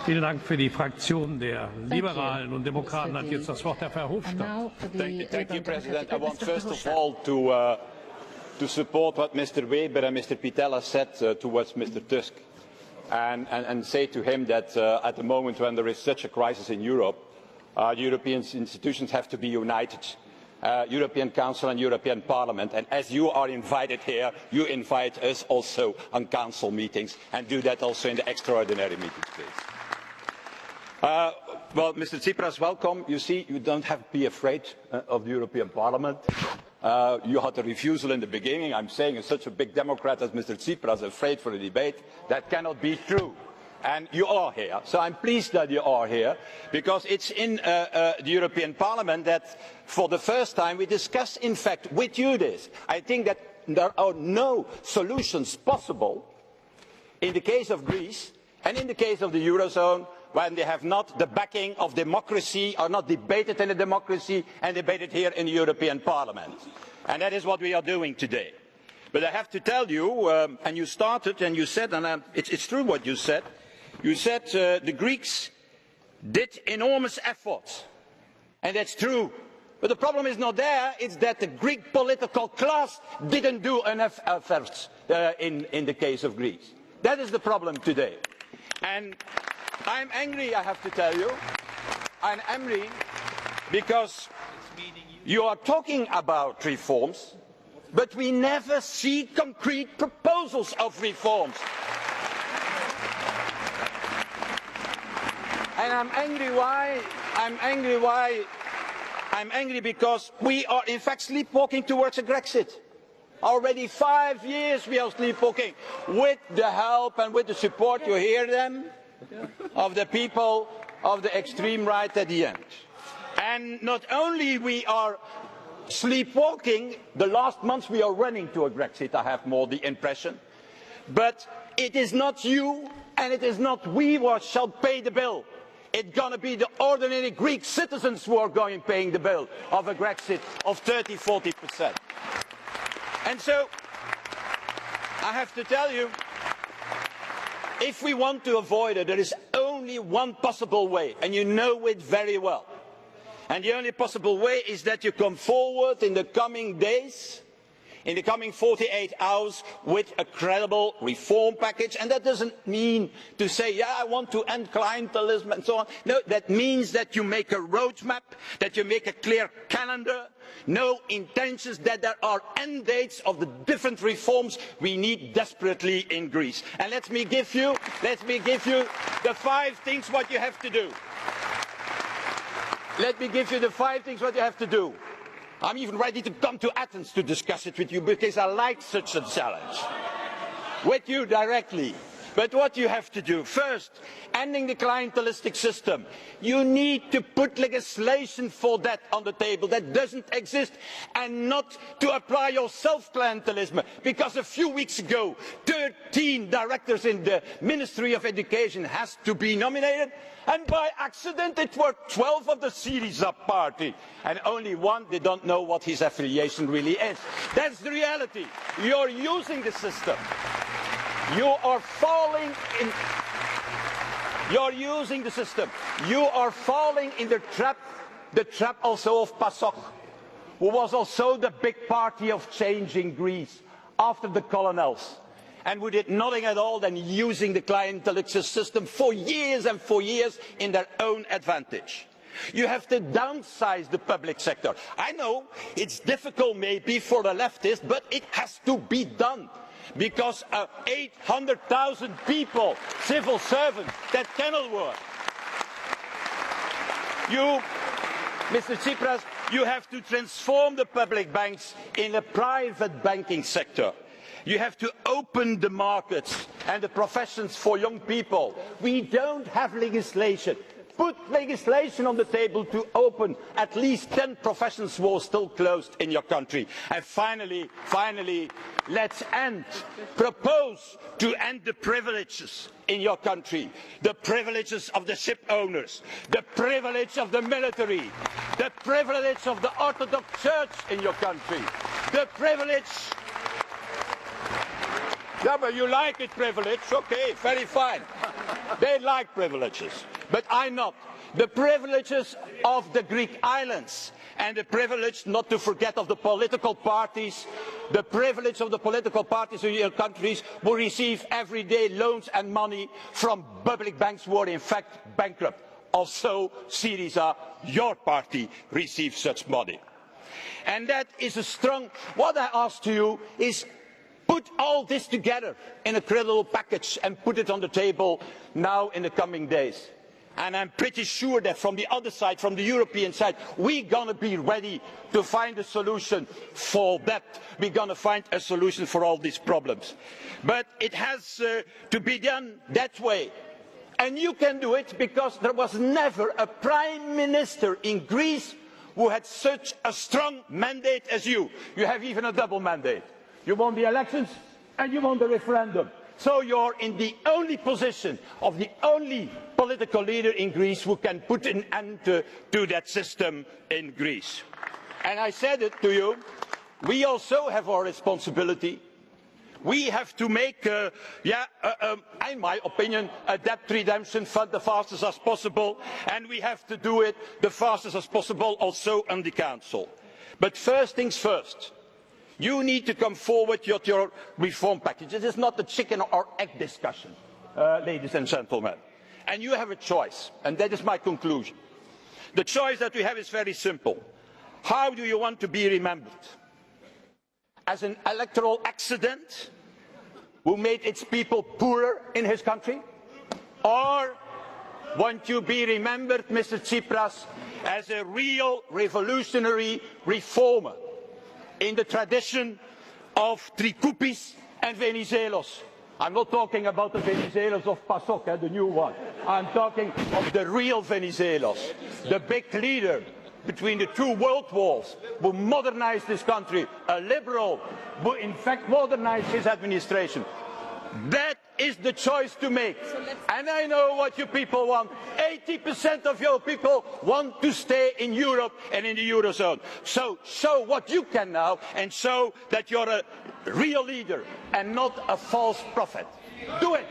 Vielen Dank. Für die Fraktion der Liberalen und Demokraten hat jetzt das Wort Herr Verhofstadt. Thank you, President. I want first of all to support what Mr. Weber and Mr. Pittella said towards Mr. Tusk, and say to him that at the moment when there is such a crisis in Europe, the European institutions have to be united. European Council and European Parliament, and as you are invited here, you invite us also on Council meetings, and do that also in the extraordinary meetings, please. Well, Mr. Tsipras, welcome. You see, you don't have to be afraid of the European Parliament. You had a refusal in the beginning. I'm saying as such a big Democrat as Mr. Tsipras afraid for a debate. That cannot be true. And you are here, so I'm pleased that you are here, because it's in the European Parliament that for the first time we discuss, in fact, with you this. I think that there are no solutions possible in the case of Greece and in the case of the Eurozone when they have not the backing of democracy, are not debated in a democracy and debated here in the European Parliament. And that is what we are doing today. But I have to tell you, and you started and you said, and it's true what you said the Greeks did enormous efforts, and that's true. But the problem is not there, it's that the Greek political class didn't do enough efforts in the case of Greece. That is the problem today. And I'm angry, I have to tell you. I'm angry because you are talking about reforms, but we never see concrete proposals of reforms. And I'm angry because we are in fact sleepwalking towards a Grexit. Already 5 years we are sleepwalking, with the help and with the support, you hear them, of the people of the extreme right at the end. And not only we are sleepwalking, the last months we are running to a Grexit, I have more the impression, but it is not you and it is not we who shall pay the bill. It's going to be the ordinary Greek citizens who are going paying the bill of a Grexit of 30–40%. And so, I have to tell you, if we want to avoid it, there is only one possible way, and you know it very well. And the only possible way is that you come forward in the coming days, in the coming 48 hours, with a credible reform package. And that doesn't mean to say, yeah, I want to end clientelism and so on. No, that means that you make a roadmap, that you make a clear calendar, no intentions, that there are end dates of the different reforms we need desperately in Greece. And let me give you the 5 things what you have to do. Let me give you the 5 things what you have to do. I'm even ready to come to Athens to discuss it with you, because I like such a challenge. With you directly. But what you have to do, first, ending the clientelistic system. You need to put legislation for that on the table that doesn't exist, and not to apply yourself clientelism. Because a few weeks ago, 13 directors in the Ministry of Education has to be nominated, and by accident it were 12 of the Syriza party, and only one, they don't know what his affiliation really is. That's the reality. You're using the system. You are falling in. You're using the system. You are falling in the trap also of PASOK, who was also the big party of change in Greece after the colonels, and who did nothing at all than using the clientelistic system for years and for years in their own advantage. You have to downsize the public sector. I know it's difficult maybe for the leftists, but it has to be done. Because 800,000 people, civil servants, that cannot work. You, Mr. Tsipras, you have to transform the public banks in a private banking sector. You have to open the markets and the professions for young people. We don't have legislation. Put legislation on the table to open at least 10 professions who are still closed in your country. And finally, let's propose to end the privileges in your country. The privileges of the ship owners, the privilege of the military, the privilege of the Orthodox Church in your country, the privilege. Yeah, but you like it, privilege, okay, very fine. They like privileges, but I'm not. The privileges of the Greek islands, and the privilege, not to forget, of the political parties, the privilege of the political parties in your countries who receive every day loans and money from public banks who are in fact bankrupt. Also, Syriza, your party, receives such money. And that is a strong... What I ask to you is put all this together in a credible package and put it on the table now in the coming days. And I'm pretty sure that from the other side, from the European side, we're going to be ready to find a solution for that. We're going to find a solution for all these problems. But it has to be done that way. And you can do it because there was never a Prime Minister in Greece who had such a strong mandate as you. You have even a double mandate. You won the elections and you won the referendum. So you're in the only position of the only political leader in Greece who can put an end to that system in Greece. And I said it to you, we also have our responsibility. We have to make, in my opinion, a debt redemption fund the fastest as possible, and we have to do it the fastest as possible also on the Council. But first things first. You need to come forward with your reform package. It is not the chicken or egg discussion, ladies and gentlemen. And you have a choice, and that is my conclusion. The choice that we have is very simple. How do you want to be remembered? As an electoral accident who made its people poorer in his country? Or want you to be remembered, Mr. Tsipras, as a real revolutionary reformer in the tradition of Trikoupis and Venizelos? I'm not talking about the Venizelos of PASOK, the new one. I'm talking of the real Venizelos, the big leader between the two world wars, who modernized this country, a liberal, who in fact modernized his administration. That is the choice to make. And I know what you people want. 80% of your people want to stay in Europe and in the Eurozone. So show what you can now and show that you're a real leader and not a false prophet. Do it.